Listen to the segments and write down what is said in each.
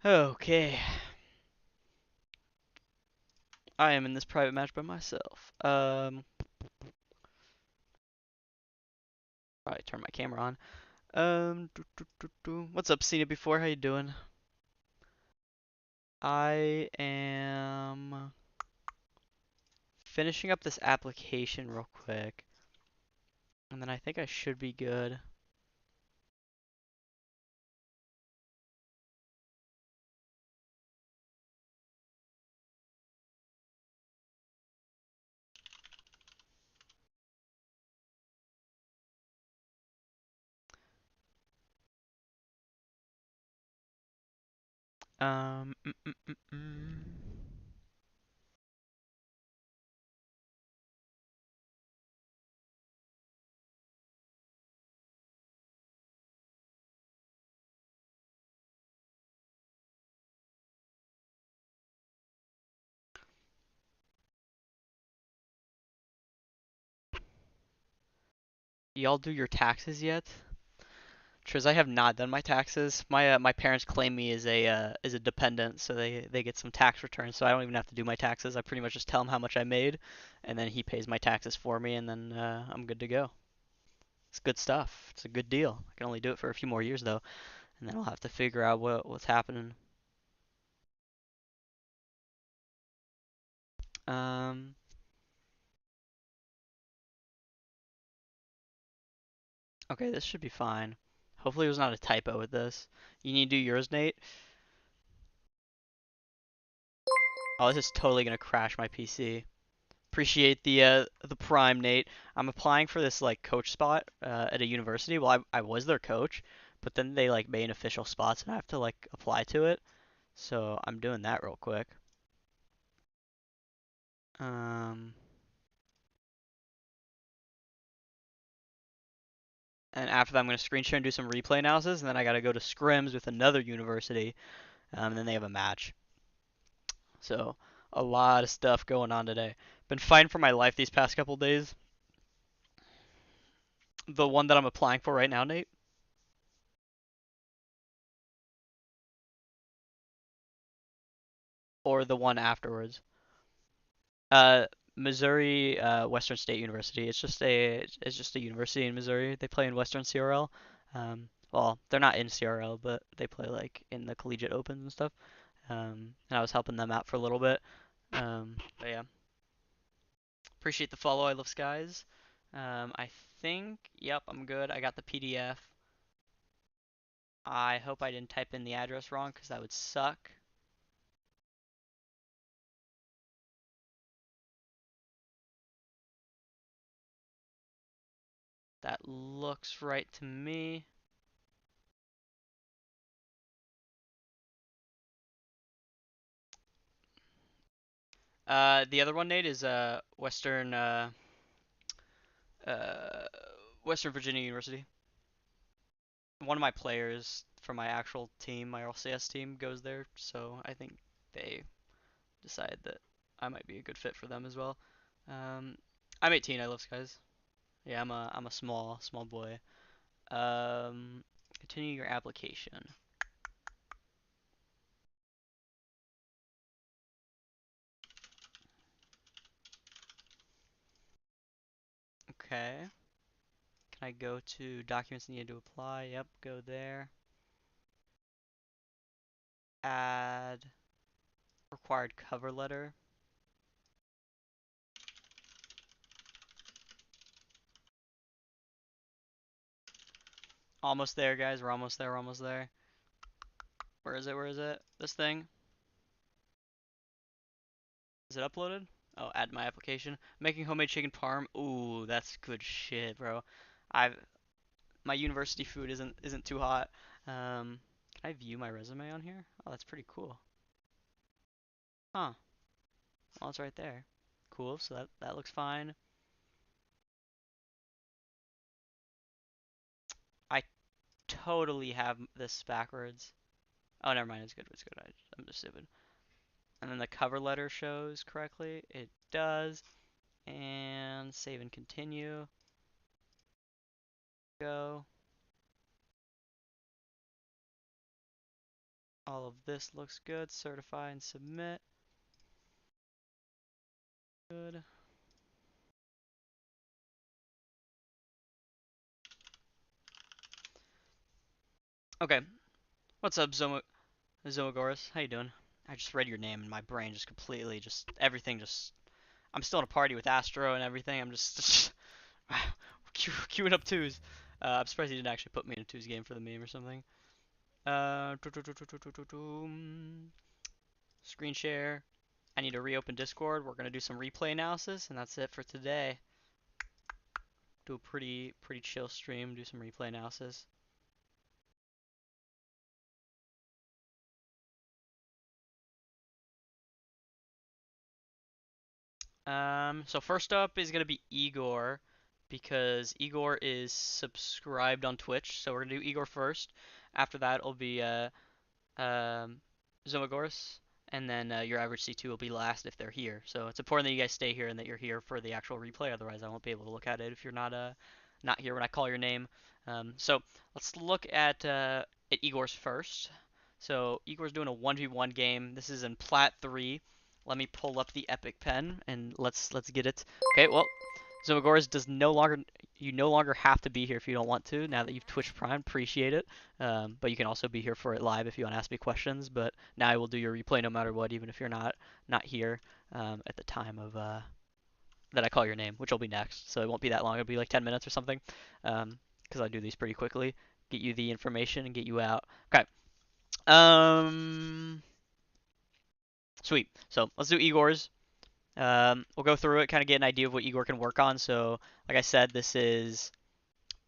Okay. I am in this private match by myself. Probably turn my camera on. What's up, seen it before? How you doing? I am finishing up this application real quick, and then I think I should be good. Um, mm, mm, mm, mm. Y'all do your taxes yet? Triz, I have not done my taxes. My parents claim me as a dependent, so they get some tax returns, so I don't even have to do my taxes. I pretty much just tell him how much I made, and then he pays my taxes for me, and then I'm good to go. It's good stuff. It's a good deal. I can only do it for a few more years though, and then I'll have to figure out what's happening. Um, okay, this should be fine. Hopefully, it was not a typo with this. You need to do yours, Nate. Oh, this is totally gonna crash my PC. Appreciate the prime, Nate. I'm applying for this like coach spot at a university. Well, I was their coach, but then they like made official spots and I have to like apply to it. So I'm doing that real quick. Um, and after that, I'm gonna screen share and do some replay analysis, and then I gotta go to scrims with another university, and then they have a match. So a lot of stuff going on today. Been fighting for my life these past couple days. The one that I'm applying for right now, Nate, or the one afterwards. Uh, Missouri Western State University. It's just a university in Missouri. They play in Western CRL. Well, they're not in CRL, but they play like in the collegiate opens and stuff. And I was helping them out for a little bit. But yeah, appreciate the follow. I love skies. I think, yep, I'm good. I got the PDF. I hope I didn't type in the address wrong because that would suck. That looks right to me. The other one, Nate, is uh, Western Virginia University. One of my players from my actual team, my LCS team, goes there, so I think they decided that I might be a good fit for them as well. Um, I'm 18. I love skies. Yeah, I'm a small boy. Continue your application. Okay. Can I go to documents needed to apply? Yep, go there. Add required cover letter. Almost there, guys. We're almost there. We're almost there. Where is it? Where is it? This thing? Is it uploaded? Oh, add my application. Making homemade chicken parm. Ooh, that's good shit, bro. I've my university food isn't too hot. Can I view my resume on here? Oh, that's pretty cool. Huh. Well, it's right there. Cool. So that looks fine. I totally have this backwards. Oh, never mind. It's good. It's good. I'm just stupid. And then the cover letter shows correctly. It does. And save and continue. Go. All of this looks good. Certify and submit. Good. Okay. What's up, Zomagoras? How you doing? I just read your name and my brain just completely everything just I'm still in a party with Astro and everything. I'm just queuing up twos. I'm surprised he didn't actually put me in a twos game for the meme or something. Screen share. I need to reopen Discord. We're gonna do some replay analysis, and that's it for today. Do a pretty chill stream. Do some replay analysis. So first up is gonna be Igor, because Igor is subscribed on Twitch. So we're gonna do Igor first. After that, it'll be Zomagoras, and then your average C2 will be last if they're here. So it's important that you guys stay here and that you're here for the actual replay. Otherwise, I won't be able to look at it if you're not here when I call your name. So let's look at Igor's first. So Igor's doing a 1v1 game. This is in Plat 3. Let me pull up the Epic Pen and let's get it. Okay, well, Zomagoras does no longer have to be here if you don't want to. Now that you've Twitch Prime, appreciate it. But you can also be here for it live if you want to ask me questions. But now I will do your replay no matter what, even if you're not here at the time of that I call your name, which will be next. So it won't be that long. It'll be like 10 minutes or something, because I do these pretty quickly. Get you the information and get you out. Okay. Sweet. So let's do Igor's. We'll go through it, kind of get an idea of what Igor can work on. So, like I said, this is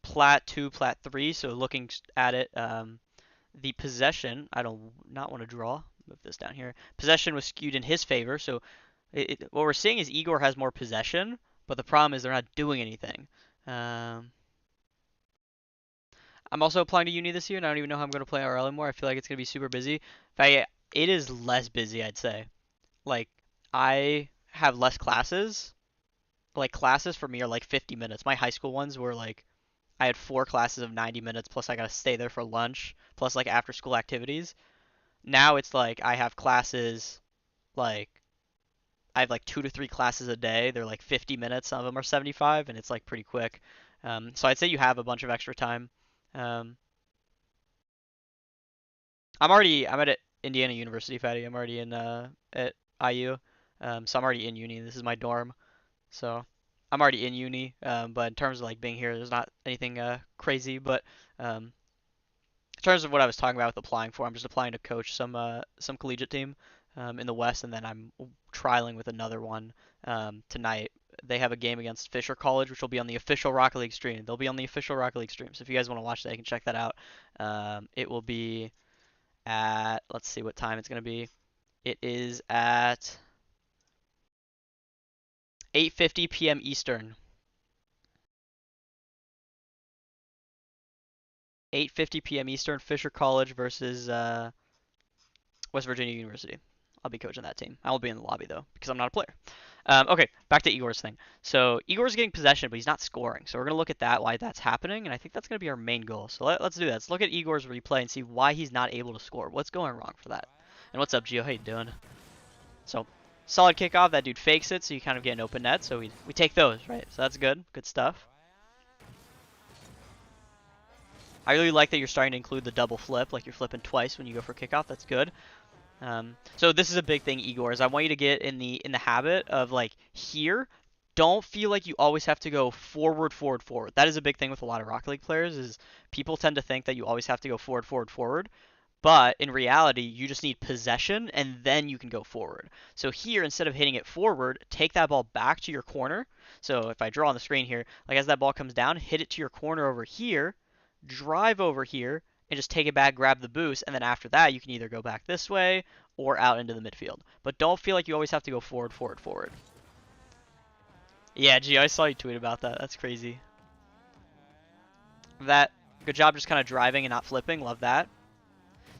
Plat 2, Plat 3. So looking at it, the possession, I don't not want to draw. Move this down here. Possession was skewed in his favor. So what we're seeing is Igor has more possession, but the problem is they're not doing anything. I'm also applying to uni this year, and I don't even know how I'm going to play RL anymore. I feel like it's going to be super busy. It is less busy, I'd say. Like, I have less classes. Like, classes for me are like 50 minutes. My high school ones were like, I had 4 classes of 90 minutes, plus I got to stay there for lunch, plus like after school activities. Now it's like I have classes, like, I have like 2 to 3 classes a day. They're like 50 minutes, some of them are 75, and it's like pretty quick. So I'd say you have a bunch of extra time. Um, I'm at Indiana University, Fatty. I'm already in at IU. So I'm already in uni. This is my dorm. So I'm already in uni. But in terms of like being here, there's not anything crazy. But in terms of what I was talking about with applying for, I'm just applying to coach some collegiate team in the West, and then I'm trialing with another one tonight. They have a game against Fisher College, which will be on the official Rocket League stream. They'll be on the official Rocket League stream. So if you guys want to watch that, you can check that out. It will be at, let's see what time it's going to be. It is at 8:50 p.m. Eastern. 8:50 p.m. Eastern, Fisher College versus West Virginia University. I'll be coaching that team. I won't be in the lobby though because I'm not a player. Okay, back to Igor's thing. So Igor's getting possession, but he's not scoring. So we're gonna look at that, why that's happening, and I think that's gonna be our main goal. So let's do that. Let's look at Igor's replay and see why he's not able to score. What's going wrong for that? And what's up, Gio? How you doing? So solid kickoff. That dude fakes it, so you kind of get an open net. So we take those, right? So that's good. Good stuff. I really like that you're starting to include the double flip, like you're flipping twice when you go for kickoff. That's good. So this is a big thing, Igor, is I want you to get in the habit of like here, don't feel like you always have to go forward, forward, forward. That is a big thing with a lot of Rocket League players is people tend to think that you always have to go forward, forward, forward. But in reality, you just need possession and then you can go forward. So here, instead of hitting it forward, take that ball back to your corner. So if I draw on the screen here, like as that ball comes down, hit it to your corner over here, drive over here, and just take it back, grab the boost, and then after that, you can either go back this way or out into the midfield. But don't feel like you always have to go forward, forward, forward. Yeah, gee, I saw you tweet about that. That's crazy. Good job just kind of driving and not flipping. Love that.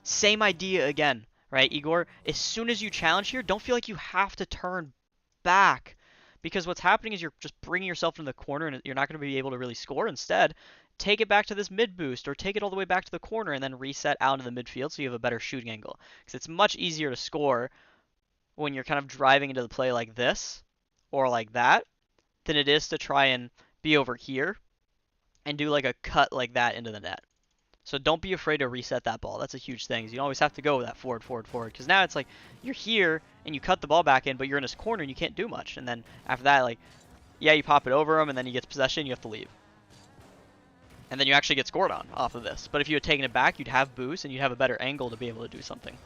Same idea again, right, Igor? As soon as you challenge here, don't feel like you have to turn back. Because what's happening is you're just bringing yourself into the corner and you're not going to be able to really score. Instead, take it back to this mid boost or take it all the way back to the corner and then reset out into the midfield so you have a better shooting angle. Because it's much easier to score when you're kind of driving into the play like this or like that than it is to try and be over here and do like a cut like that into the net. So don't be afraid to reset that ball. That's a huge thing. You always have to go with that forward, forward, forward. Because now it's like you're here and you cut the ball back in, but you're in this corner and you can't do much. And then after that, like, yeah, you pop it over him and then he gets possession, you have to leave. And then you actually get scored on off of this. But if you had taken it back, you'd have boost and you'd have a better angle to be able to do something.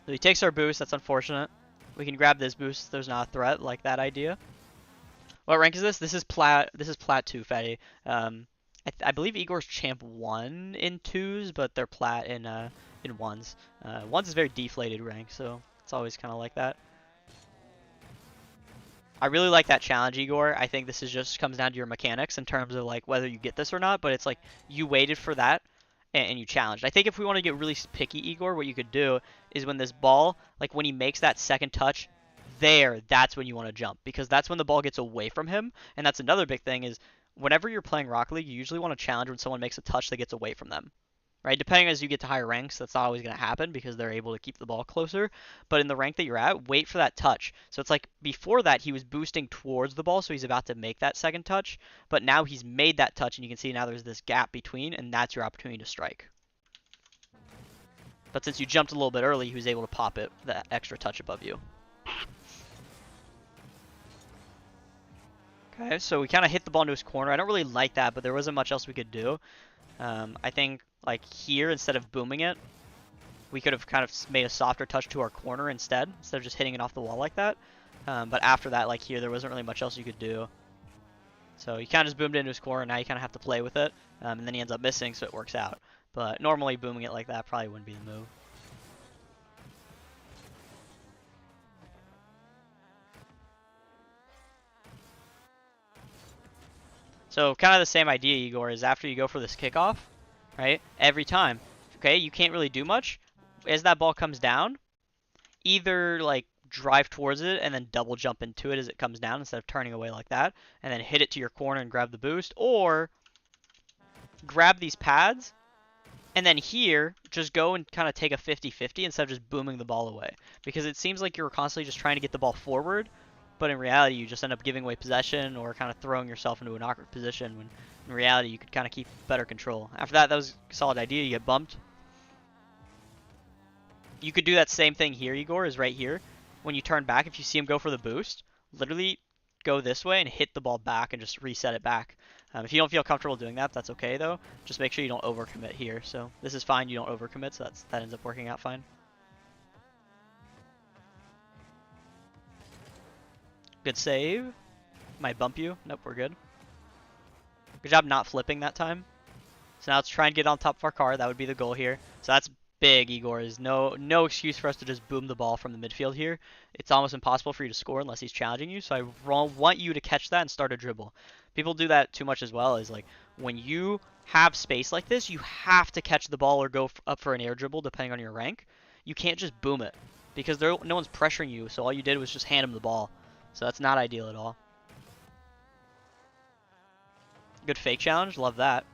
So he takes our boost, that's unfortunate. We can grab this boost, there's not a threat like that idea. What rank is this? This is Plat 2, Fatty. I believe Igor's champ 1 in 2s, but they're Plat in 1s. 1s is very deflated rank, so it's always kind of like that. I really like that challenge, Igor. I think this is just comes down to your mechanics in terms of like whether you get this or not, but it's like you waited for that and you challenged. I think if we want to get really picky, Igor, what you could do is when this ball, like when he makes that second touch, that's when you want to jump, because that's when the ball gets away from him. And that's another big thing is whenever you're playing Rocket League, you usually want to challenge when someone makes a touch that gets away from them. Right? Depending as you get to higher ranks, that's not always going to happen because they're able to keep the ball closer. But in the rank that you're at, wait for that touch. So it's like before that, he was boosting towards the ball, so he's about to make that second touch. But now he's made that touch, and you can see now there's this gap between, and that's your opportunity to strike. But since you jumped a little bit early, he was able to pop it, that extra touch above you. Okay, so we kind of hit the ball into his corner. I don't really like that, but there wasn't much else we could do. I think like here, instead of booming it, we could have kind of made a softer touch to our corner instead of just hitting it off the wall like that. But after that, like here, there wasn't really much else you could do. So he kind of just boomed into his corner, and now you kind of have to play with it. And then he ends up missing, so it works out. But normally booming it like that probably wouldn't be the move. So kind of the same idea, Igor, is after you go for this kickoff, right, every time, okay, you can't really do much. As that ball comes down, either like drive towards it and then double jump into it as it comes down instead of turning away like that, and then hit it to your corner and grab the boost, or grab these pads and then here just go and kind of take a 50-50 instead of just booming the ball away, because it seems like you're constantly just trying to get the ball forward, but in reality you just end up giving away possession or kind of throwing yourself into an awkward position when in reality you could kind of keep better control. After that, that was a solid idea. You get bumped. You could do that same thing here, Igor, is right here. When you turn back, if you see him go for the boost, literally go this way and hit the ball back and just reset it back. If you don't feel comfortable doing that, that's okay though. Just make sure you don't overcommit here. So this is fine, you don't overcommit, so that ends up working out fine. Good save. Might bump you. Nope, we're good. Good job not flipping that time. So now let's try and get on top of our car. That would be the goal here. So that's big, Igor. There's no excuse for us to just boom the ball from the midfield here. It's almost impossible for you to score unless he's challenging you. So I want you to catch that and start a dribble. People do that too much as well. Is like when you have space like this, you have to catch the ball or go up for an air dribble depending on your rank. You can't just boom it because no one's pressuring you. So all you did was just hand him the ball. So that's not ideal at all. Good fake challenge. Love that.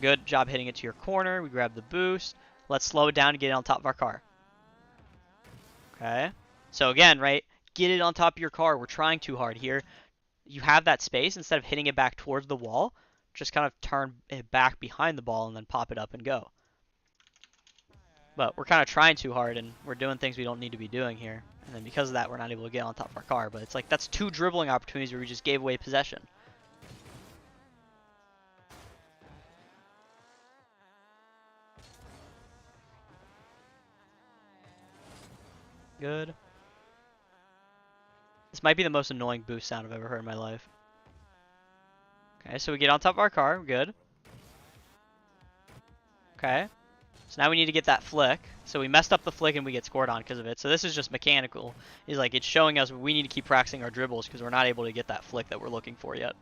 Good job hitting it to your corner. We grab the boost. Let's slow it down and get it on top of our car. Okay. So again, right, get it on top of your car. We're trying too hard here. You have that space. Instead of hitting it back towards the wall, just kind of turn it back behind the ball and then pop it up and go. But we're kind of trying too hard and we're doing things we don't need to be doing here. And then because of that, we're not able to get on top of our car. But it's like that's two dribbling opportunities where we just gave away possession. Good. This might be the most annoying boost sound I've ever heard in my life. Okay, so we get on top of our car. Good. Okay. So now we need to get that flick. So we messed up the flick and we get scored on because of it. So this is just mechanical. It's like it's showing us we need to keep practicing our dribbles because we're not able to get that flick that we're looking for yet.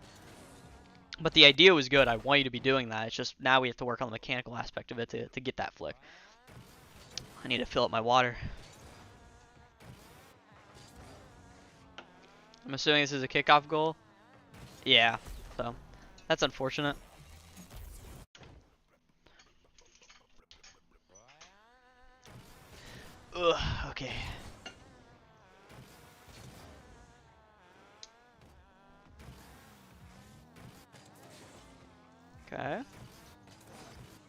But the idea was good. I want you to be doing that. It's just now we have to work on the mechanical aspect of it to get that flick. I need to fill up my water. I'm assuming this is a kickoff goal. Yeah, so that's unfortunate. Ugh, okay. Okay.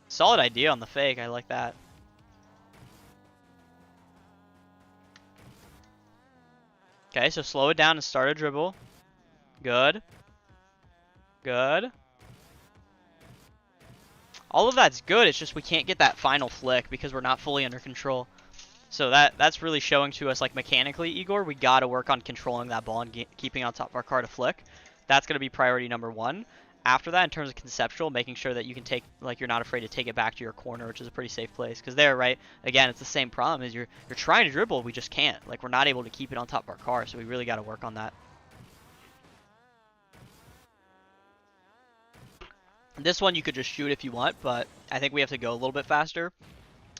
Solid idea on the fake. I like that. Okay, so slow it down and start a dribble. Good. Good. All of that's good. It's just we can't get that final flick because we're not fully under control. So that's really showing to us, like, mechanically, Igor, we got to work on controlling that ball and keeping on top of our car to flick. That's going to be priority number one. After that, in terms of conceptual, making sure that you can take, like, you're not afraid to take it back to your corner, which is a pretty safe place. Because there, right, again, it's the same problem, is you're trying to dribble, we just can't. Like, we're not able to keep it on top of our car, so we really got to work on that. This one you could just shoot if you want, but I think we have to go a little bit faster.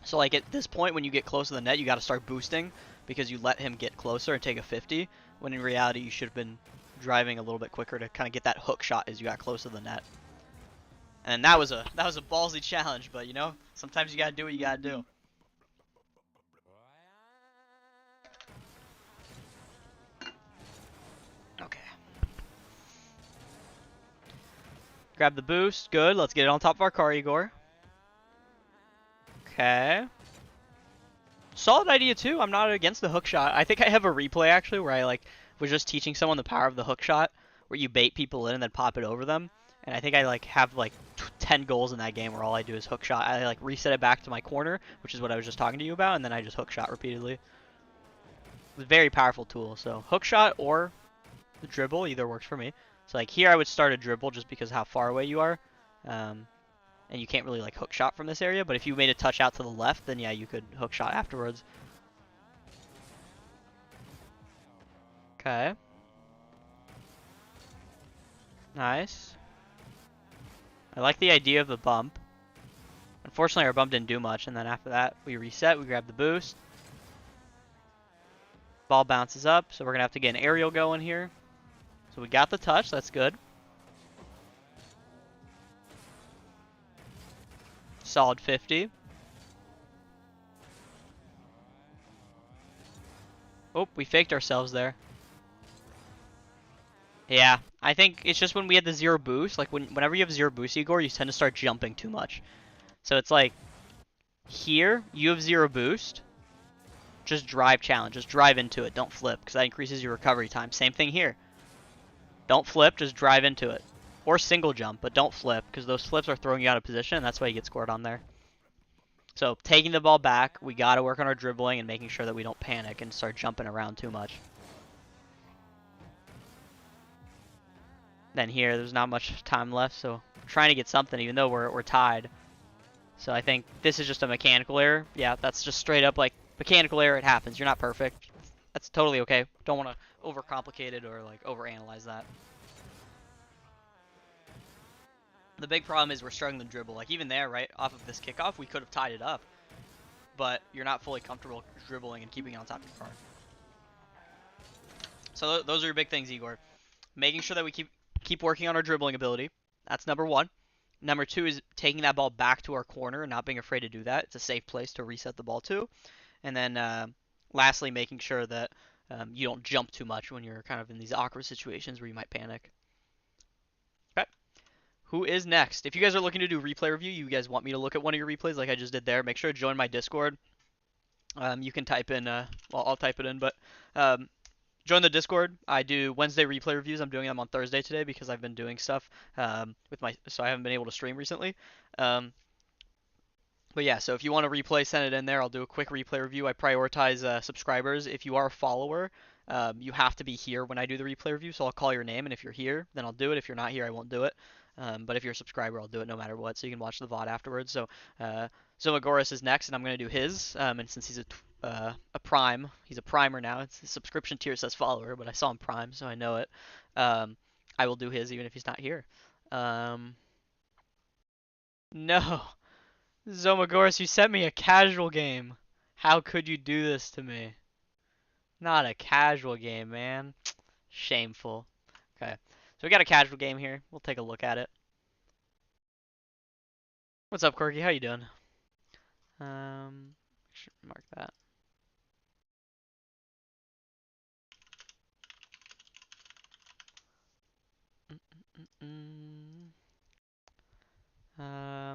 So, like, at this point, when you get close to the net, you got to start boosting because you let him get closer and take a 50, when in reality you should have been driving a little bit quicker to kind of get that hook shot as you got close to the net. And that was a ballsy challenge, but, you know, sometimes you got to do what you got to do. Okay. Grab the boost. Good. Let's get it on top of our car, Igor. Okay. Solid idea too. I'm not against the hook shot. I think I have a replay actually where I like was just teaching someone the power of the hook shot, where you bait people in and then pop it over them. And I think I like have like 10 goals in that game where all I do is hook shot. I like reset it back to my corner, which is what I was just talking to you about, and then I just hook shot repeatedly. It's a very powerful tool. So hook shot or the dribble, either works for me. So like here I would start a dribble just because of how far away you are. And you can't really like hook shot from this area, but if you made a touch out to the left, then yeah, you could hook shot afterwards. Okay. Nice. I like the idea of the bump. Unfortunately, our bump didn't do much, and then after that, we reset, we grab the boost. Ball bounces up, so we're going to have to get an aerial going here. So we got the touch, that's good. Solid 50. Oh, we faked ourselves there. Yeah, I think it's just when we had the zero boost, like whenever you have zero boost, Igor, you tend to start jumping too much. So it's like, here, you have zero boost. Just drive challenge, just drive into it, don't flip, because that increases your recovery time. Same thing here. Don't flip, just drive into it. Or single jump, but don't flip, because those flips are throwing you out of position, and that's why you get scored on there. So, taking the ball back, we got to work on our dribbling and making sure that we don't panic and start jumping around too much. Then here, there's not much time left, so we're trying to get something, even though we're tied. So I think this is just a mechanical error. Yeah, that's just straight up like mechanical error. It happens. You're not perfect. That's totally okay. Don't want to overcomplicate it or like overanalyze that. The big problem is we're struggling to dribble. Like even there, right, off of this kickoff, we could have tied it up. But you're not fully comfortable dribbling and keeping it on top of your car. So those are your big things, Igor. Making sure that we keep working on our dribbling ability. That's number one. Number two is taking that ball back to our corner and not being afraid to do that. It's a safe place to reset the ball to. And then lastly, making sure that you don't jump too much when you're kind of in these awkward situations where you might panic. Okay. Who is next? If you guys are looking to do replay review, you guys want me to look at one of your replays like I just did there, make sure to join my Discord. You can type in, well, I'll type it in, but join the Discord. I do Wednesday replay reviews. I'm doing them on Thursday today because I've been doing stuff so I haven't been able to stream recently. But yeah, so if you want to replay, send it in there. I'll do a quick replay review. I prioritize subscribers. If you are a follower, you have to be here when I do the replay review, so I'll call your name, and if you're here, then I'll do it. If you're not here, I won't do it. But if you're a subscriber, I'll do it no matter what, so you can watch the VOD afterwards. So Zomagoras is next, and I'm going to do his, and since he's a Prime, he's a Primer now. His subscription tier says follower, but I saw him Prime, so I know it. I will do his even if he's not here. Um, no. Zomagoras, you sent me a casual game. How could you do this to me? Not a casual game, man. Shameful. Okay. So we got a casual game here. We'll take a look at it. What's up, Corky? How you doing? Should mark that.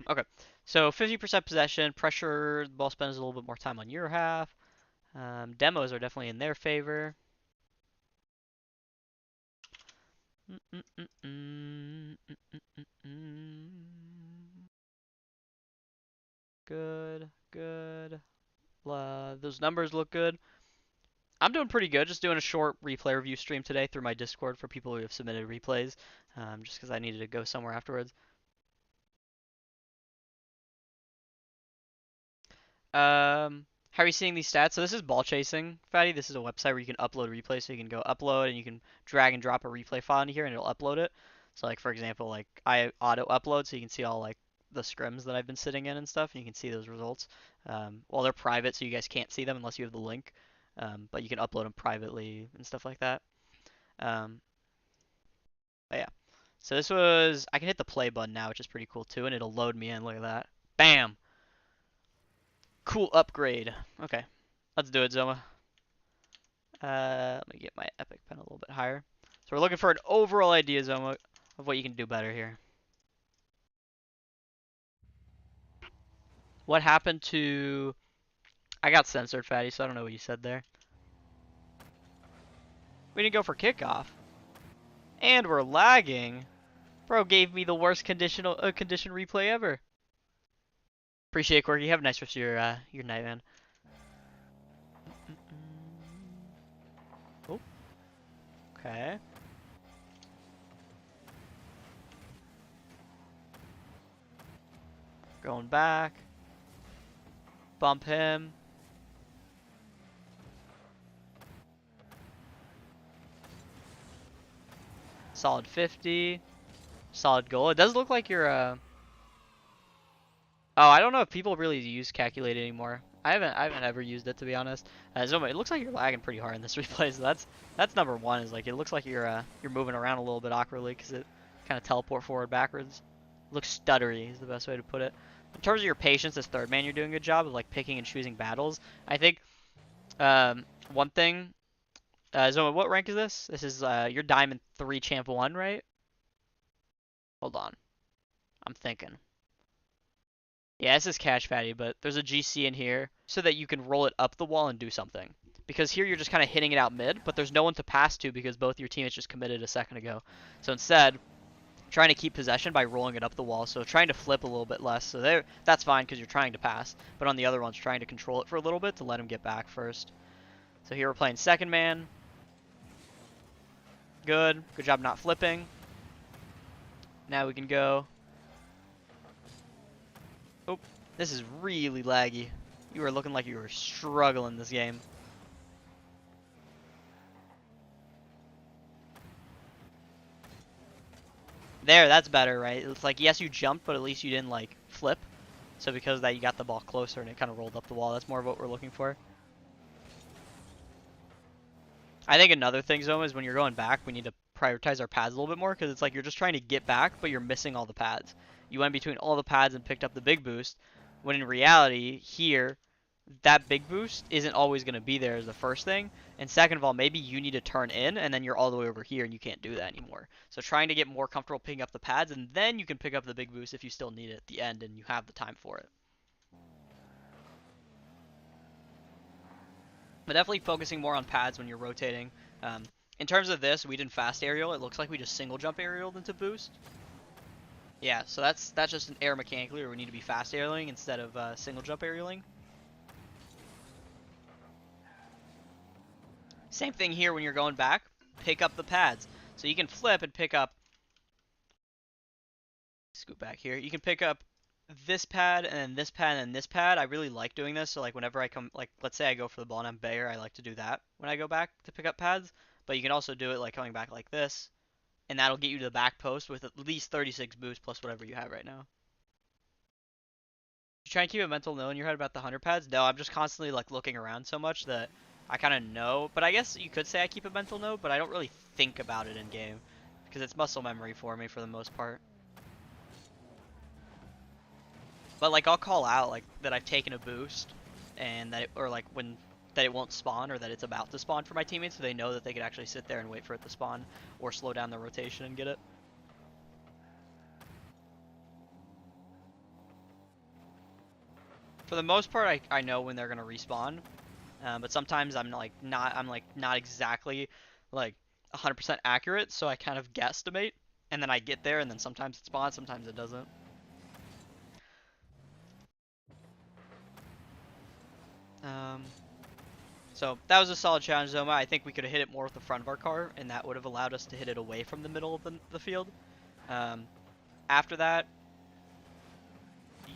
Okay. So 50% possession, pressure, the ball spends a little bit more time on your half. Demos are definitely in their favor. Good, good. Those numbers look good. I'm doing pretty good. Just doing a short replay review stream today through my Discord for people who have submitted replays, just because I needed to go somewhere afterwards. How are you seeing these stats? So this is ball chasing, Fatty. This is a website where you can upload replays. So you can go upload and you can drag and drop a replay file into here and it'll upload it. So like for example, like I auto upload so you can see all like the scrims that I've been sitting in and stuff, and you can see those results. Well, they're private, so you guys can't see them unless you have the link. But you can upload them privately and stuff like that. Um, but yeah. So this was, I can hit the play button now, which is pretty cool too, and it'll load me in. Look at that. Bam! Cool upgrade. Okay, let's do it, Zoma. Let me get my epic pen a little bit higher. So we're looking for an overall idea, Zoma, of what you can do better here. What happened to... I got censored, Fatty, so I don't know what you said there. We didn't go for kickoff. And we're lagging. Bro gave me the worst condition replay ever. Appreciate it, Corky. Have a nice rest of your night, man. Oh. Okay. Going back. Bump him. Solid 50. Solid goal. It does look like you're Oh, I don't know if people really use calculate anymore. I haven't ever used it, to be honest. Zoma, it looks like you're lagging pretty hard in this replay. So that's number one. Is like it looks like you're moving around a little bit awkwardly because it kind of teleport forward backwards. Looks stuttery is the best way to put it. In terms of your patience as third man, you're doing a good job of like picking and choosing battles. I think one thing. Zoma, what rank is this? This is your Diamond 3 Champ 1, right? Hold on, I'm thinking. Yeah, this is Cash Fatty, but there's a GC in here so that you can roll it up the wall and do something. Because here you're just kind of hitting it out mid, but there's no one to pass to because both your teammates just committed a second ago. So instead, trying to keep possession by rolling it up the wall. So trying to flip a little bit less. So there, that's fine because you're trying to pass. But on the other ones, trying to control it for a little bit to let him get back first. So here we're playing second man. Good. Good job not flipping. Now we can go. Oh, this is really laggy. You were looking like you were struggling this game. There, that's better, right? It's like, yes, you jumped, but at least you didn't, like, flip. So because of that, you got the ball closer and it kind of rolled up the wall. That's more of what we're looking for. I think another thing, Zoma, is when you're going back, we need to prioritize our pads a little bit more because it's like you're just trying to get back, but you're missing all the pads. You went between all the pads and picked up the big boost, when in reality, here, that big boost isn't always going to be there as the first thing. And second of all, maybe you need to turn in and then you're all the way over here and you can't do that anymore. So trying to get more comfortable picking up the pads and then you can pick up the big boost if you still need it at the end and you have the time for it. But definitely focusing more on pads when you're rotating. In terms of this, we didn't fast aerial. It looks like we just single jump aerialed into boost. Yeah, so that's just an error mechanically where we need to be fast aerialing instead of single jump aerialing. Same thing here when you're going back. Pick up the pads. So you can flip and pick up. Scoot back here. You can pick up this pad and then this pad and this pad. I really like doing this. So like whenever I come, like let's say I go for the ball and I'm Bayer, I like to do that when I go back to pick up pads. But you can also do it like coming back like this and that'll get you to the back post with at least 36 boost plus whatever you have right now. You try and keep a mental note in your head about the 100 pads? No, I'm just constantly like looking around so much that I kind of know. But I guess you could say I keep a mental note, but I don't really think about it in game because it's muscle memory for me for the most part. But like I'll call out like that I've taken a boost and that or like when that it won't spawn or that it's about to spawn for my teammates so they know that they could actually sit there and wait for it to spawn or slow down the rotation and get it. For the most part, I know when they're gonna respawn, but sometimes I'm not exactly like 100% accurate, so I kind of guesstimate, and then I get there, and then sometimes it spawns, sometimes it doesn't. So that was a solid challenge, Zoma. I think we could have hit it more with the front of our car, and that would have allowed us to hit it away from the middle of the field. After that,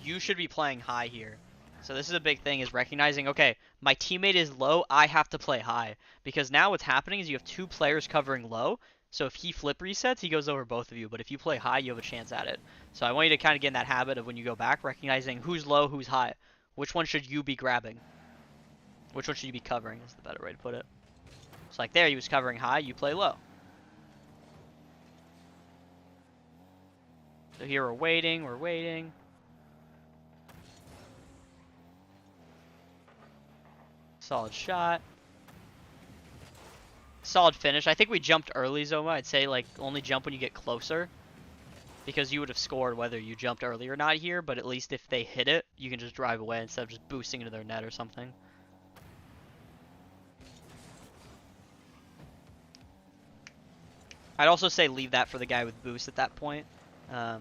you should be playing high here. So this is a big thing, is recognizing, okay, my teammate is low, I have to play high. Because now what's happening is you have two players covering low, so if he flip resets, he goes over both of you. But if you play high, you have a chance at it. So I want you to kind of get in that habit of when you go back, recognizing who's low, who's high. Which one should you be grabbing? Which one should you be covering is the better way to put it. So like there, he was covering high, you play low. So here we're waiting. Solid shot. Solid finish. I think we jumped early, Zoma. I'd say like only jump when you get closer, because you would have scored whether you jumped early or not here, but at least if they hit it, you can just drive away instead of just boosting into their net or something. I'd also say leave that for the guy with boost at that point. I'd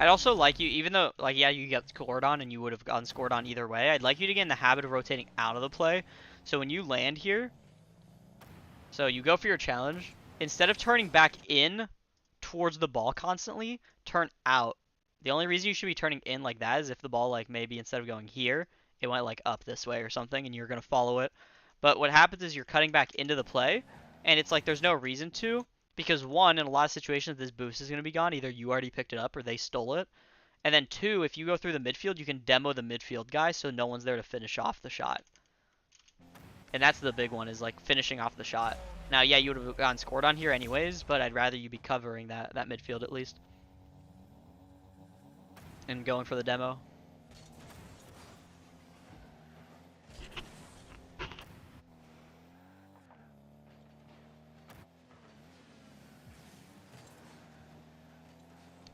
also like you, even though, like, yeah, you got scored on and you would have gotten scored on either way, I'd like you to get in the habit of rotating out of the play. So when you land here, so you go for your challenge, instead of turning back in towards the ball constantly, turn out. The only reason you should be turning in like that is if the ball, like, maybe instead of going here, it went, like, up this way or something, and you're going to follow it. But what happens is you're cutting back into the play, and it's like there's no reason to, because one, in a lot of situations, this boost is going to be gone. Either you already picked it up or they stole it. And then two, if you go through the midfield, you can demo the midfield guy so no one's there to finish off the shot. And that's the big one, is like finishing off the shot. Now, yeah, you would have gotten scored on here anyways, but I'd rather you be covering that midfield at least. And going for the demo.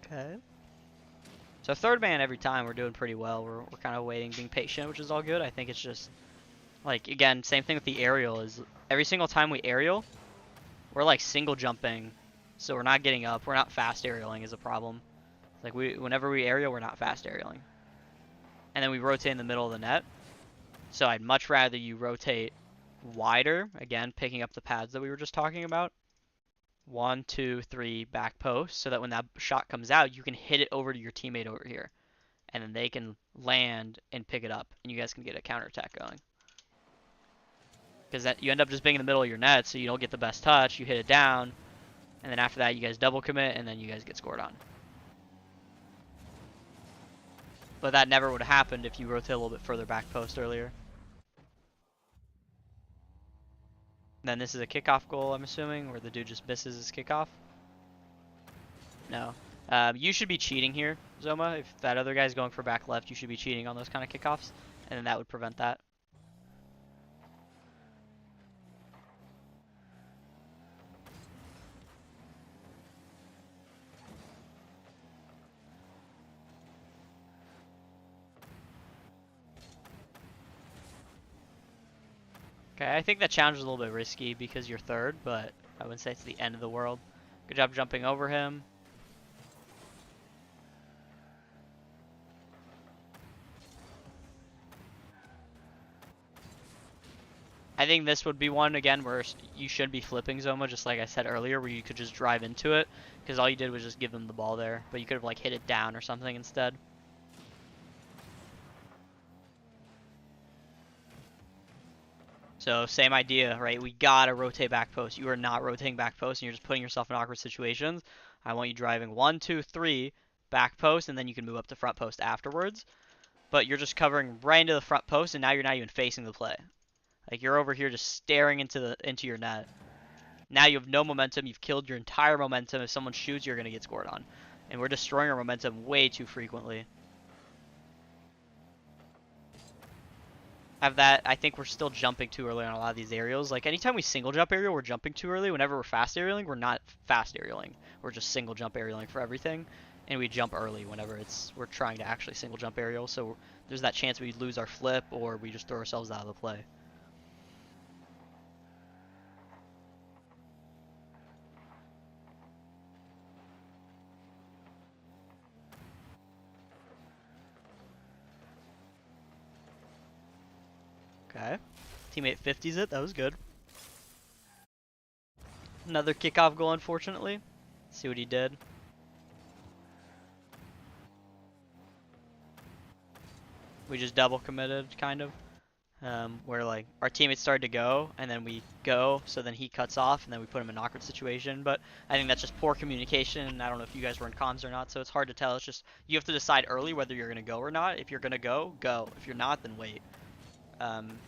Okay. So third man every time, we're doing pretty well. We're kind of waiting, being patient, which is all good. I think it's just, like, again, same thing with the aerial, is every single time we aerial, we're like single jumping, so we're not getting up. We're not fast aerialing is a problem. Like whenever we aerial, we're not fast aerialing. And then we rotate in the middle of the net. So I'd much rather you rotate wider, again, picking up the pads that we were just talking about. 1, 2, 3 back post, so that when that shot comes out, you can hit it over to your teammate over here. And then they can land and pick it up, and you guys can get a counterattack going. Because that you end up just being in the middle of your net, so you don't get the best touch, you hit it down, and then after that you guys double commit, and then you guys get scored on. But that never would have happened if you rotate a little bit further back post earlier. And then this is a kickoff goal, I'm assuming, where the dude just misses his kickoff. No. You should be cheating here, Zoma. If that other guy's going for back left, you should be cheating on those kind of kickoffs, and then that would prevent that. Okay, I think that challenge is a little bit risky because you're third, but I wouldn't say it's the end of the world. Good job jumping over him. I think this would be one, again, where you should be flipping Zoma, just like I said earlier, where you could just drive into it, because all you did was just give them the ball there, but you could have, like, hit it down or something instead. So, same idea, right? We gotta rotate back post. You are not rotating back post, and you're just putting yourself in awkward situations. I want you driving 1, 2, 3 back post, and then you can move up to front post afterwards. But you're just covering right into the front post, and now you're not even facing the play. Like, you're over here just staring into your net. Now you have no momentum. You've killed your entire momentum. If someone shoots, you're going to get scored on. And we're destroying our momentum way too frequently. Have that, I think we're still jumping too early on a lot of these aerials. Like, anytime we single jump aerial, we're jumping too early. Whenever we're fast aerialing, we're not fast aerialing. We're just single jump aerialing for everything. And we jump early whenever we're trying to actually single jump aerial. So there's that chance we lose our flip or we just throw ourselves out of the play. Okay. Teammate 50s it. That was good. Another kickoff goal, unfortunately. Let's see what he did. We just double committed, kind of. Where, like, our teammates started to go, and then we go, so then he cuts off, and then we put him in an awkward situation. But I think that's just poor communication. I don't know if you guys were in comms or not, so it's hard to tell. It's just, you have to decide early whether you're going to go or not. If you're going to go, go. If you're not, then wait.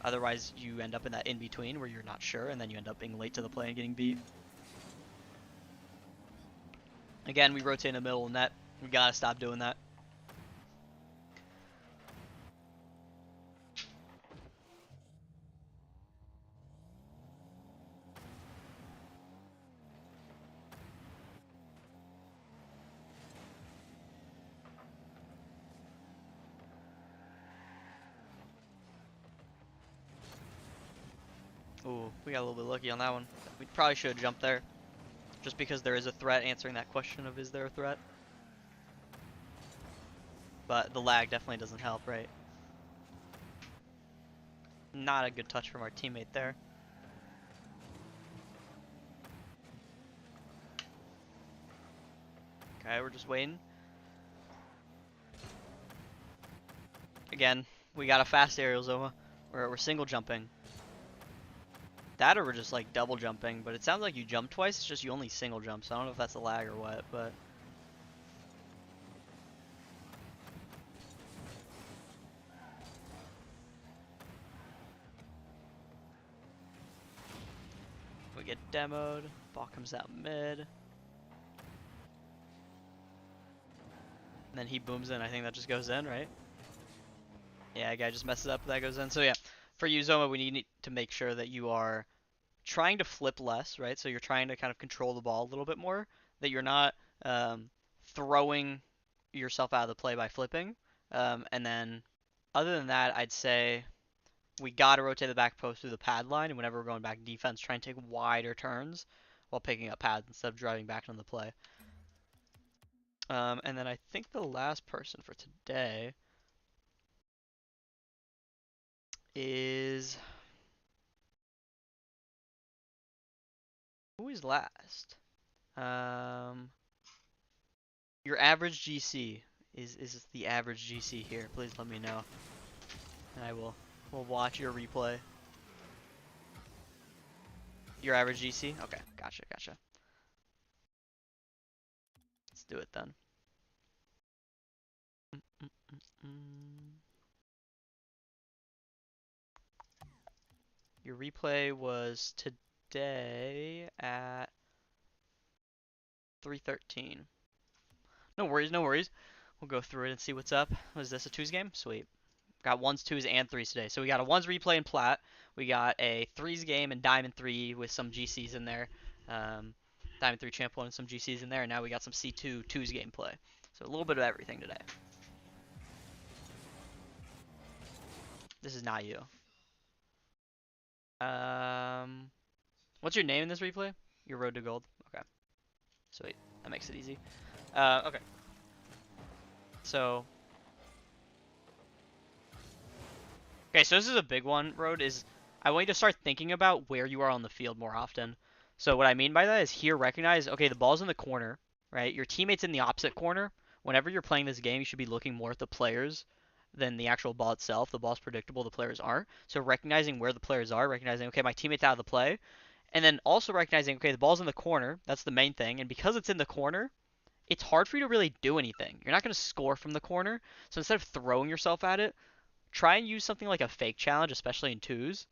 Otherwise, you end up in that in-between where you're not sure, and then you end up being late to the play and getting beat. Again, we rotate in the middle of the net. We gotta stop doing that. Ooh, we got a little bit lucky on that one. We probably should have jumped there. Just because there is a threat, answering that question of is there a threat. But the lag definitely doesn't help, right? Not a good touch from our teammate there. Okay, we're just waiting. Again, we got a fast aerial Zoma. We're single jumping. That or we're just like double jumping, but it sounds like you jump twice, it's just you only single jump, so I don't know if that's a lag or what, but... We get demoed, ball comes out mid. And then he booms in, I think that just goes in, right? Yeah, guy just messes up, that goes in. So yeah, for you Zoma, we need to make sure that you are trying to flip less, right? So you're trying to kind of control the ball a little bit more, that you're not throwing yourself out of the play by flipping. And then other than that, I'd say we got to rotate the back post through the pad line, and whenever we're going back defense, try and take wider turns while picking up pads instead of driving back on the play. And then I think the last person for today is... Who is last? Your average GC. Is the average GC here? Please let me know. And we'll watch your replay. Your average GC? Okay, gotcha. Let's do it then. Your replay was today at 3:13. No worries. We'll go through it and see what's up. Was this a twos game? Sweet. Got ones, twos, and threes today. So we got a ones replay in plat. We got a threes game in diamond 3 with some GCs in there. Diamond 3 champ 1 and some GCs in there. And now we got some C2 twos game play. So a little bit of everything today. This is not you. What's your name in this replay? Your road to gold. Okay. Sweet. That makes it easy. Okay. So. Okay, so this is a big one, Road, is I want you to start thinking about where you are on the field more often. So what I mean by that is here recognize, okay, the ball's in the corner, right? Your teammate's in the opposite corner. Whenever you're playing this game, you should be looking more at the players than the actual ball itself. The ball's predictable, the players aren't. So recognizing where the players are, recognizing, okay, my teammate's out of the play, and then also recognizing, okay, the ball's in the corner. That's the main thing. And because it's in the corner, it's hard for you to really do anything. You're not going to score from the corner. So instead of throwing yourself at it, try and use something like a fake challenge, especially in twos,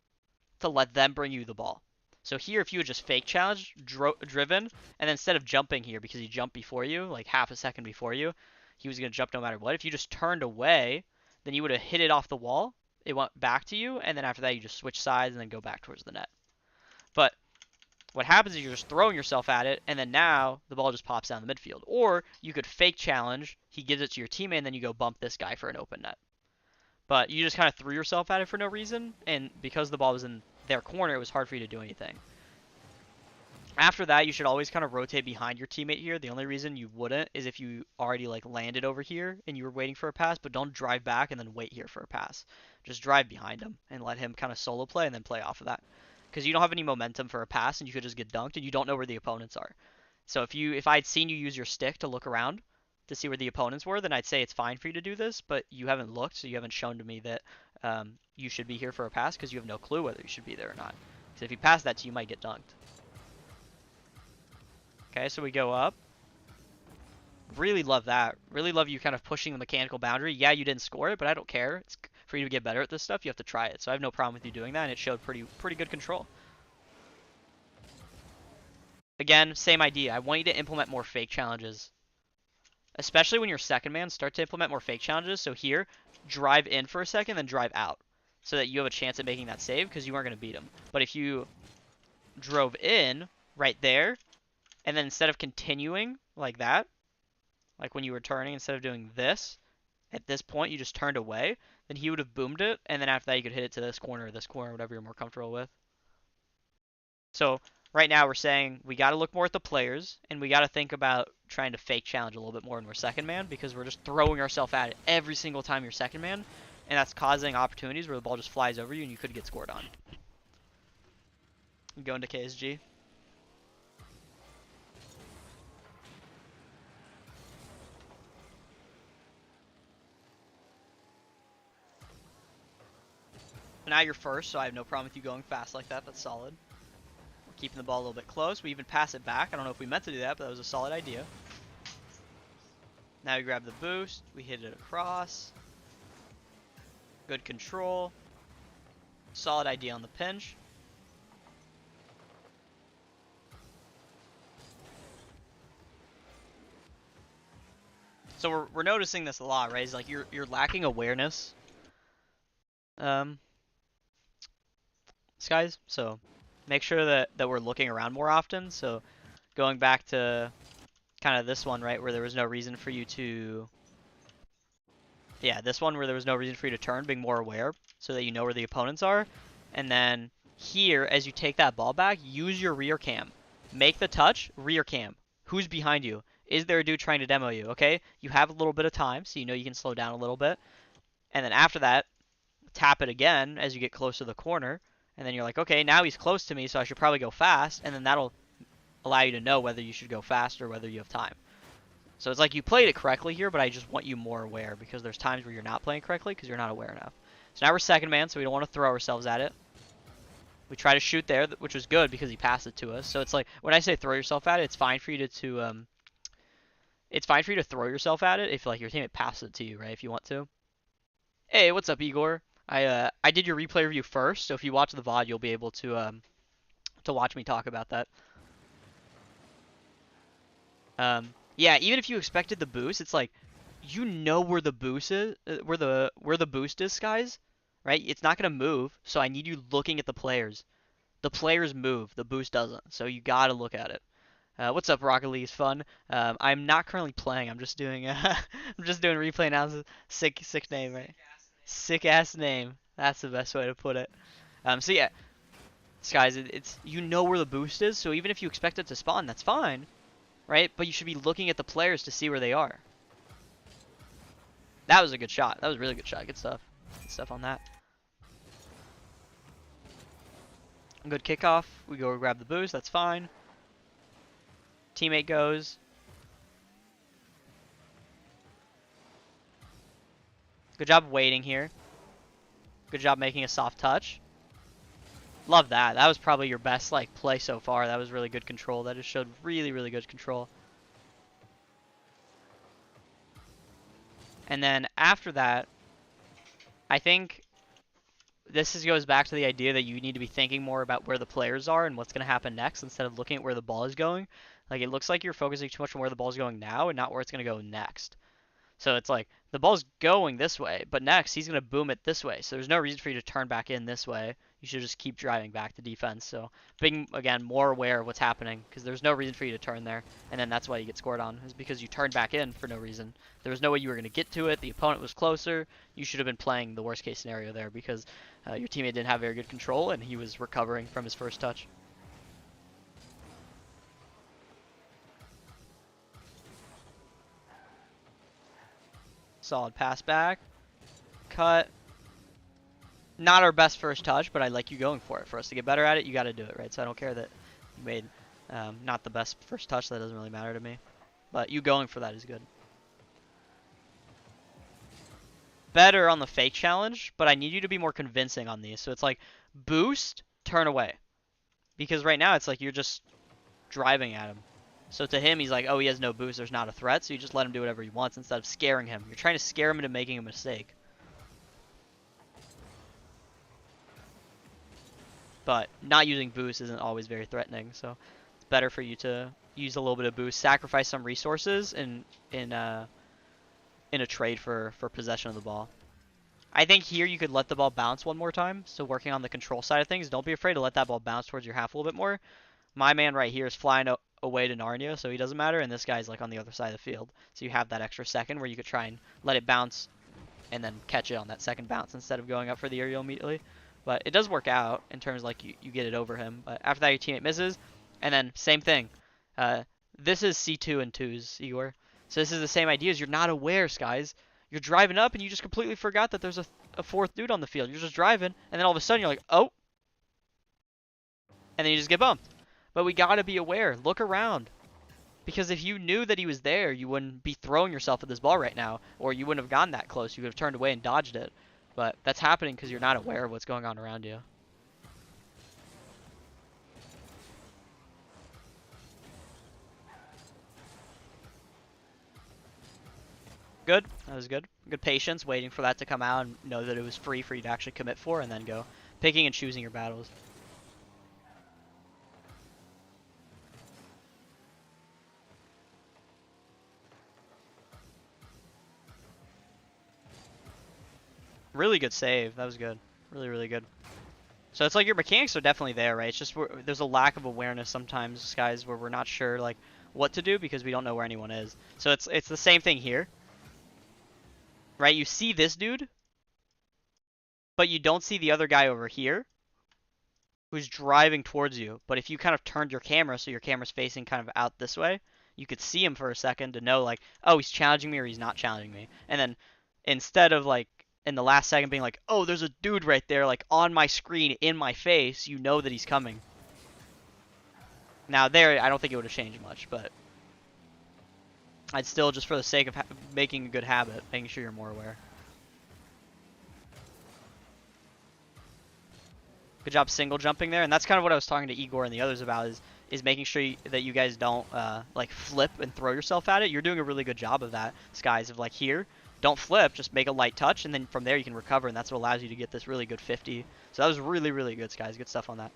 to let them bring you the ball. So here, if you would just fake challenge, driven, and then instead of jumping here, because he jumped before you, like half a second before you, he was going to jump no matter what. If you just turned away, then you would have hit it off the wall. It went back to you, and then after that, you just switch sides and then go back towards the net. But what happens is you're just throwing yourself at it, and then now the ball just pops down the midfield. Or you could fake challenge, he gives it to your teammate, and then you go bump this guy for an open net. But you just kind of threw yourself at it for no reason, and because the ball was in their corner, it was hard for you to do anything. After that, you should always kind of rotate behind your teammate here. The only reason you wouldn't is if you already like landed over here and you were waiting for a pass, but don't drive back and then wait here for a pass. Just drive behind him and let him kind of solo play and then play off of that. Because you don't have any momentum for a pass and you could just get dunked and you don't know where the opponents are. So if I'd seen you use your stick to look around to see where the opponents were, then I'd say it's fine for you to do this, but you haven't looked, so you haven't shown to me that you should be here for a pass because you have no clue whether you should be there or not. So if you pass that to you, might get dunked. Okay, so we go up. Really love that. Really love you kind of pushing the mechanical boundary. Yeah, you didn't score it, but I don't care. It's for you to get better at this stuff, you have to try it. So I have no problem with you doing that, and it showed pretty good control. Again, same idea. I want you to implement more fake challenges. Especially when you're second man, start to implement more fake challenges. So here, drive in for a second, then drive out. So that you have a chance at making that save, because you aren't going to beat him. But if you drove in right there, and then instead of continuing like that, like when you were turning, instead of doing this, at this point you just turned away, then he would have boomed it, and then after that you could hit it to this corner, whatever you're more comfortable with. So right now we're saying we got to look more at the players, and we got to think about trying to fake challenge a little bit more when we're second man, because we're just throwing ourselves at it every single time you're second man, and that's causing opportunities where the ball just flies over you and you could get scored on. Go into KSG. Now you're first, so I have no problem with you going fast like that. That's solid. We're keeping the ball a little bit close. We even pass it back. I don't know if we meant to do that, but that was a solid idea. Now we grab the boost. We hit it across. Good control. Solid idea on the pinch. So we're noticing this a lot, right? It's like you're lacking awareness. Guys, so make sure that we're looking around more often. So going back to kind of this one, right, where there was no reason for you to, yeah, this one where there was no reason for you to turn, being more aware so that you know where the opponents are. And then here, as you take that ball back, use your rear cam. Make the touch, rear cam. Who's behind you? Is there a dude trying to demo you? Okay, you have a little bit of time, so you know you can slow down a little bit. And then after that, tap it again as you get close to the corner. And then you're like, okay, now he's close to me, so I should probably go fast. And then that'll allow you to know whether you should go fast or whether you have time. So it's like you played it correctly here, but I just want you more aware, because there's times where you're not playing correctly because you're not aware enough. So now we're second man, so we don't want to throw ourselves at it. We try to shoot there, which was good because he passed it to us. So it's like, when I say throw yourself at it, it's fine for you to it's fine for you to throw yourself at it if like your teammate passes it to you, right? If you want to. Hey, what's up, Igor? I did your replay review first, so if you watch the VOD, you'll be able to watch me talk about that. Yeah, even if you expected the boost, it's like you know where the boost is, where the boost is, guys, right? It's not gonna move, so I need you looking at the players. The players move, the boost doesn't, so you gotta look at it. What's up, Rocket League's fun? I'm not currently playing. I'm just doing I'm just doing replay analysis. Sick name, right? Sick ass name. That's the best way to put it. So yeah, guys, it's you know where the boost is, so even if you expect it to spawn, that's fine, right? But you should be looking at the players to see where they are. That was a good shot. That was a really good shot. Good stuff. Good stuff on that. Good kickoff. We go grab the boost. That's fine. Teammate goes. Good job waiting here. Good job making a soft touch. Love that. That was probably your best like play so far. That was really good control. That just showed really, really good control. And then after that, I think goes back to the idea that you need to be thinking more about where the players are and what's going to happen next instead of looking at where the ball is going. Like, it looks like you're focusing too much on where the ball's going now and not where it's going to go next. So it's like, the ball's going this way, but next he's going to boom it this way. So there's no reason for you to turn back in this way. You should just keep driving back to defense. So being, again, more aware of what's happening because there's no reason for you to turn there. And then that's why you get scored on is because you turned back in for no reason. There was no way you were going to get to it. The opponent was closer. You should have been playing the worst case scenario there because your teammate didn't have very good control and he was recovering from his first touch. Solid pass back. Cut. Not our best first touch, but I like you going for it. For us to get better at it, you got to do it, right? So I don't care that you made not the best first touch. That doesn't really matter to me. But you going for that is good. Better on the fake challenge, but I need you to be more convincing on these. So it's like boost, turn away. Because right now it's like you're just driving at him. So to him, he's like, oh, he has no boost. There's not a threat. So you just let him do whatever he wants instead of scaring him. You're trying to scare him into making a mistake. But not using boost isn't always very threatening. So it's better for you to use a little bit of boost, sacrifice some resources in a trade for possession of the ball. I think here you could let the ball bounce one more time. So working on the control side of things, don't be afraid to let that ball bounce towards your half a little bit more. My man right here is flying away to Narnia, so he doesn't matter, and this guy's like on the other side of the field. So you have that extra second where you could try and let it bounce and then catch it on that second bounce instead of going up for the aerial immediately. But it does work out in terms of like you get it over him. But after that, your teammate misses, and then same thing. This is C2 and 2s, Igor. So this is the same idea as you're not aware, guys. You're driving up and you just completely forgot that there's a fourth dude on the field. You're just driving, and then all of a sudden you're like, oh. And then you just get bumped. But we got to be aware. Look around. Because if you knew that he was there, you wouldn't be throwing yourself at this ball right now. Or you wouldn't have gone that close. You could have turned away and dodged it. But that's happening because you're not aware of what's going on around you. Good. That was good. Good patience, waiting for that to come out and know that it was free for you to actually commit for and then go picking and choosing your battles. Really good save. That was good. Really, really good. So it's like your mechanics are definitely there, right? It's just there's a lack of awareness sometimes, guys, where we're not sure like what to do because we don't know where anyone is. So it's the same thing here. Right? You see this dude, but you don't see the other guy over here who's driving towards you. But if you kind of turned your camera so your camera's facing kind of out this way, you could see him for a second to know like, oh, he's challenging me or he's not challenging me. And then instead of like in the last second being like, oh, there's a dude right there like on my screen in my face, you know that he's coming. Now there, I don't think it would have changed much, but I'd still, just for the sake of making a good habit, making sure you're more aware. Good job single jumping there, and that's kind of what I was talking to Igor and the others about is making sure that you guys don't like flip and throw yourself at it. You're doing a really good job of that, Skies, of like here, don't flip, just make a light touch, and then from there you can recover, and that's what allows you to get this really good 50. So that was really, really good, Skies. Good stuff on that.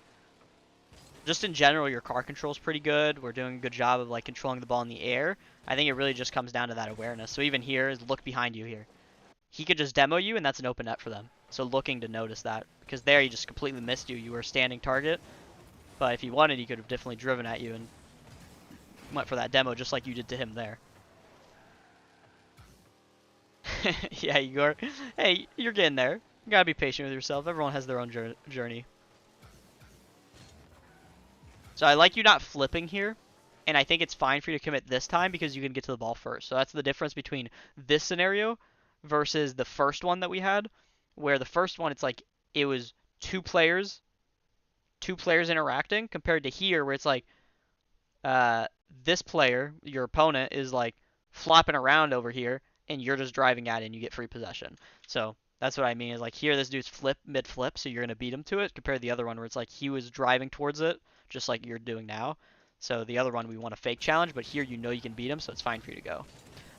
Just in general, your car control is pretty good. We're doing a good job of like controlling the ball in the air. I think it really just comes down to that awareness. So even here is look behind you here. He could just demo you, and that's an open net for them. So looking to notice that. Because there he just completely missed you. You were a standing target. But if he wanted, he could have definitely driven at you and went for that demo just like you did to him there. Yeah, Igor. Hey, you're getting there. You gotta be patient with yourself. Everyone has their own journey. So I like you not flipping here. And I think it's fine for you to commit this time because you can get to the ball first. So that's the difference between this scenario versus the first one that we had. Where the first one, it's like it was two players two players interacting compared to here where it's like this player, your opponent, is like flopping around over here and you're just driving at it and you get free possession. So that's what I mean is like here this dude's mid flip, so you're gonna beat him to it compared to the other one where it's like he was driving towards it just like you're doing now. So the other one we want a fake challenge, but here you know you can beat him, so it's fine for you to go.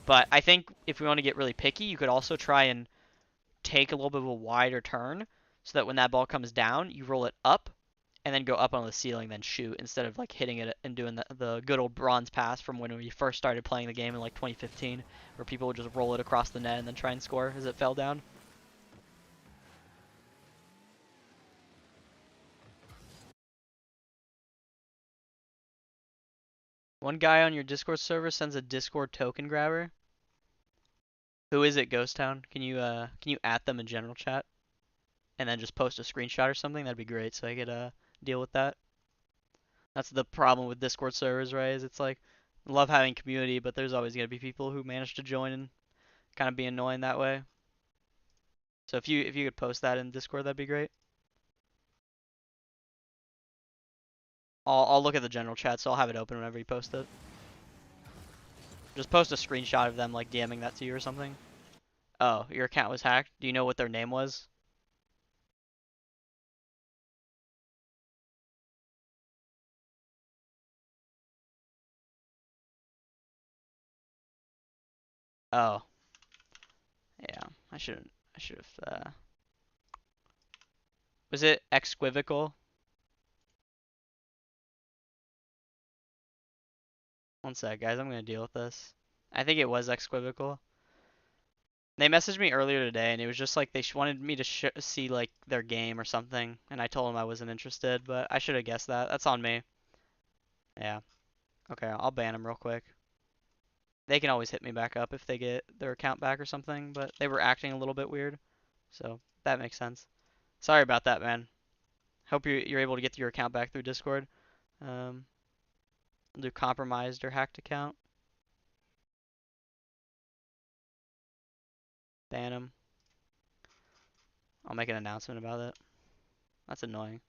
But I think if we want to get really picky, you could also try and take a little bit of a wider turn so that when that ball comes down, you roll it up and then go up on the ceiling, then shoot instead of like hitting it and doing the good old bronze pass from when we first started playing the game in like 2015, where people would just roll it across the net and then try and score as it fell down. One guy on your Discord server sends a Discord token grabber. Who is it, Ghost Town? Can you at them in general chat and then just post a screenshot or something? That'd be great so I could deal with that. That's the problem with Discord servers, right? Is it's like I love having community, but there's always gonna be people who manage to join and kind of be annoying that way. So if you could post that in Discord, that'd be great. I'll look at the general chat, so I'll have it open whenever you post it. Just post a screenshot of them like DMing that to you or something. Oh, your account was hacked. Do you know what their name was? Oh, yeah. I should have. Was it Exquivical? One sec, guys. I'm gonna deal with this. I think it was Exquivical. They messaged me earlier today, and it was just like they wanted me to see like their game or something, and I told them I wasn't interested, but I should have guessed that. That's on me. Yeah. Okay, I'll ban them real quick. They can always hit me back up if they get their account back or something, but they were acting a little bit weird, so that makes sense. Sorry about that, man. Hope you're able to get your account back through Discord. I'll do compromised or hacked account. Ban them. I'll make an announcement about it. That's annoying.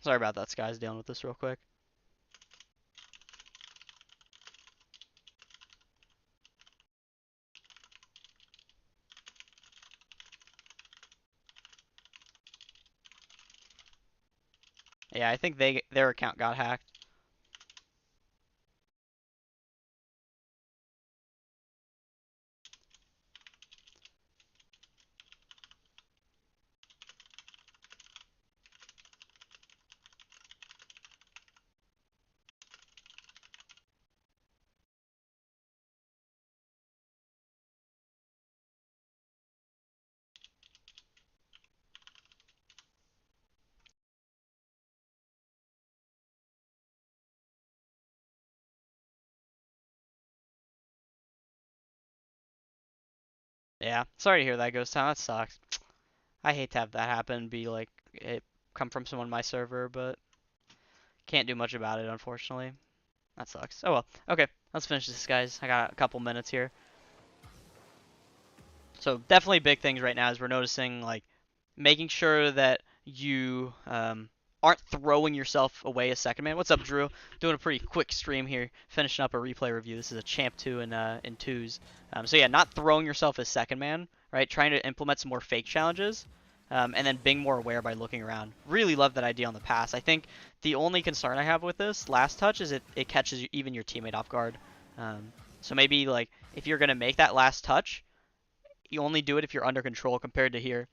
Sorry about that, Sky's dealing with this real quick. Yeah, I think their account got hacked. Yeah, sorry to hear that, Ghost Town. That sucks. I hate to have that happen, be like it come from someone on my server, but can't do much about it, unfortunately. That sucks. Oh well. Okay, let's finish this, guys. I got a couple minutes here. So definitely big things right now is we're noticing like making sure that you aren't throwing yourself away as second man. What's up, Drew? Doing a pretty quick stream here, finishing up a replay review. This is a Champ 2 in twos. So yeah, not throwing yourself as second man, right? Trying to implement some more fake challenges, and then being more aware by looking around. Really love that idea on the pass. I think the only concern I have with this last touch is it catches even your teammate off guard. So maybe like if you're gonna make that last touch, you only do it if you're under control compared to here.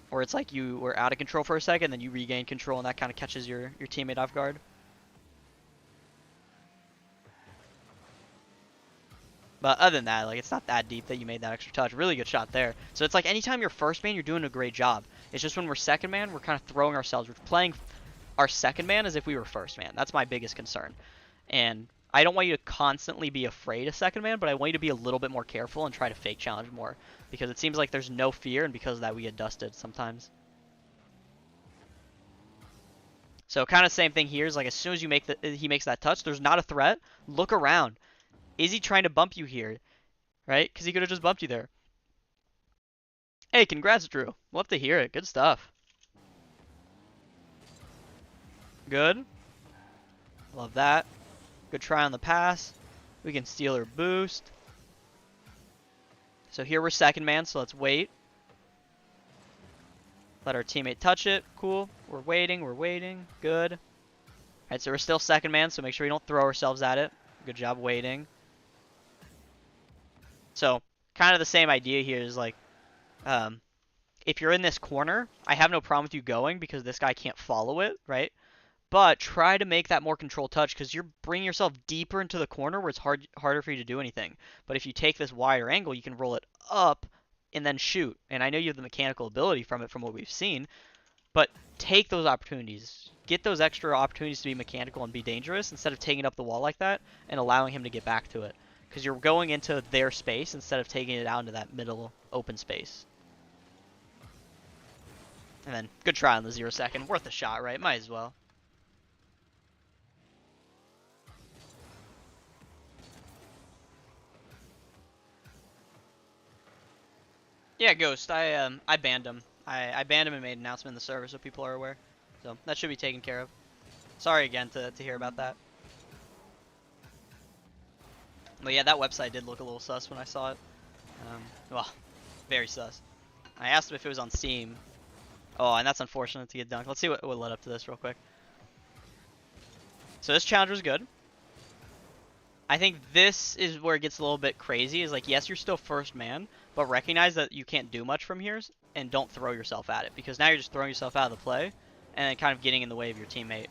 Or it's like you were out of control for a second, then you regain control, and that kind of catches your teammate off guard. But other than that, like it's not that deep that you made that extra touch. Really good shot there. So it's like anytime you're first man, you're doing a great job. It's just when we're second man, we're kind of throwing ourselves. We're playing our second man as if we were first man. That's my biggest concern. And I don't want you to constantly be afraid of second man, but I want you to be a little bit more careful and try to fake challenge more. Because it seems like there's no fear, and because of that we get dusted sometimes. So kind of same thing here is like as soon as he makes that touch, there's not a threat. Look around. Is he trying to bump you here? Right? Because he could have just bumped you there. Hey, congrats, Drew. Love to hear it. Good stuff. Good. Love that. Good try on the pass. We can steal her boost. So here we're second man, so let's wait. Let our teammate touch it. Cool. We're waiting. We're waiting. Good. All right, so we're still second man, so make sure we don't throw ourselves at it. Good job waiting. So kind of the same idea here is like, if you're in this corner, I have no problem with you going because this guy can't follow it, right? But try to make that more controlled touch because you're bringing yourself deeper into the corner where it's harder for you to do anything. But if you take this wider angle, you can roll it up and then shoot. And I know you have the mechanical ability from it from what we've seen, but take those opportunities. Get those extra opportunities to be mechanical and be dangerous instead of taking up the wall like that and allowing him to get back to it. Because you're going into their space instead of taking it out into that middle open space. And then, good try on the 0 second. Worth a shot, right? Might as well. Yeah, Ghost. I banned him. I banned him and made an announcement in the server so people are aware. So that should be taken care of. Sorry again to hear about that. But yeah, that website did look a little sus when I saw it. Well, very sus. I asked him if it was on Steam. Oh, and that's unfortunate to get dunked. Let's see what led up to this real quick. So this challenge was good. I think this is where it gets a little bit crazy. Is like, yes, you're still first man, but recognize that you can't do much from here, and don't throw yourself at it. Because now you're just throwing yourself out of the play, and then kind of getting in the way of your teammate.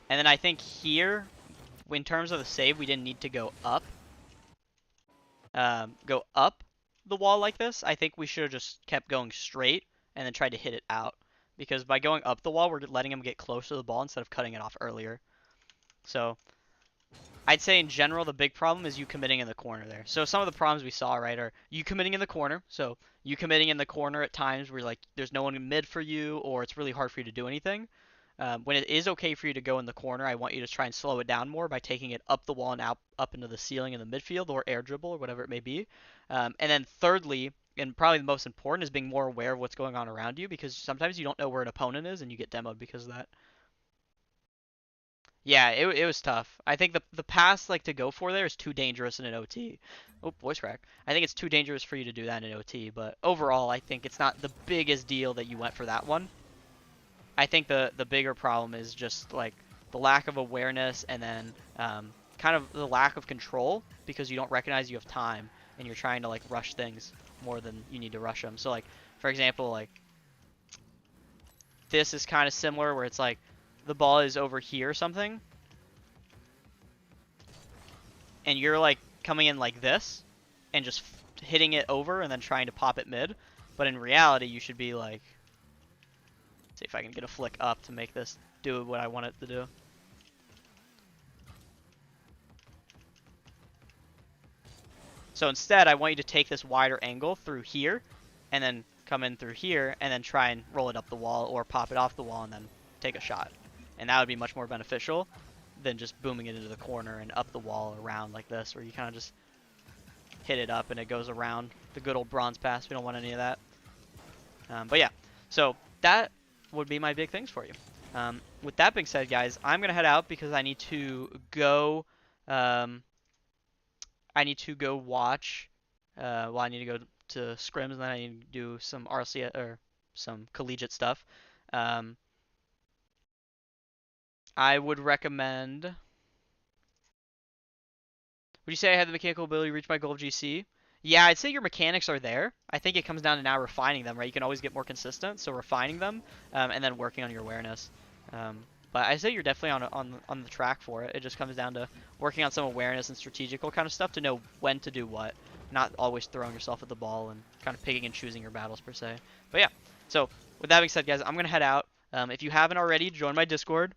And then I think here, in terms of the save, we didn't need to go up. Go up the wall like this. I think we should have just kept going straight and then tried to hit it out. Because by going up the wall, we're letting him get close to the ball instead of cutting it off earlier. So I'd say in general, the big problem is you committing in the corner there. So some of the problems we saw, right, are you committing in the corner. So you committing in the corner at times where like there's no one in mid for you, or it's really hard for you to do anything. When it is okay for you to go in the corner, I want you to try and slow it down more by taking it up the wall and out up into the ceiling in the midfield or air dribble or whatever it may be. And then thirdly, and probably the most important, is being more aware of what's going on around you, because sometimes you don't know where an opponent is and you get demoed because of that. Yeah, it was tough. I think the pass like to go for there is too dangerous in an OT. Oh, voice crack. I think it's too dangerous for you to do that in an OT, but overall I think it's not the biggest deal that you went for that one. I think the bigger problem is just like the lack of awareness, and then kind of the lack of control because you don't recognize you have time and you're trying to like rush things more than you need to rush them. So like, for example, like this is kind of similar where it's like the ball is over here or something and you're like coming in like this and just hitting it over and then trying to pop it mid, but in reality you should be like, see if I can get a flick up to make this do what I want it to do. So instead, I want you to take this wider angle through here, and then come in through here, and then try and roll it up the wall, or pop it off the wall, and then take a shot. And that would be much more beneficial than just booming it into the corner and up the wall around like this, where you kind of just hit it up and it goes around the good old bronze pass. We don't want any of that. But yeah, so that would be my big things for you. With that being said, guys, I'm gonna head out because I need to go. I need to go watch. Well, I need to go to scrims, and then I need to do some RC or some collegiate stuff. I would recommend. Would you say I have the mechanical ability to reach my goal of GC? Yeah, I'd say your mechanics are there. I think it comes down to now refining them, right? You can always get more consistent, so refining them, and then working on your awareness. But I say you're definitely on the track for it. It just comes down to working on some awareness and strategical kind of stuff to know when to do what, not always throwing yourself at the ball and kind of picking and choosing your battles per se. But yeah, so with that being said, guys, I'm gonna head out. If you haven't already, join my Discord.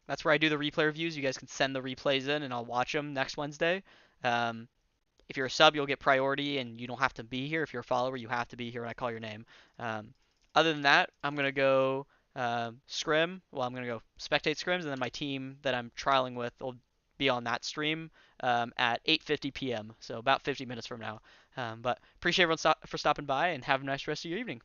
That's where I do the replay reviews. You guys can send the replays in, and I'll watch them next Wednesday. If you're a sub, you'll get priority, and you don't have to be here. If you're a follower, you have to be here when I call your name. Other than that, I'm gonna go Scrim. Well, I'm gonna go spectate scrims, and then my team that I'm trialing with will be on that stream at 8:50 p.m. So about 50 minutes from now. But appreciate everyone for stopping by, and have a nice rest of your evening.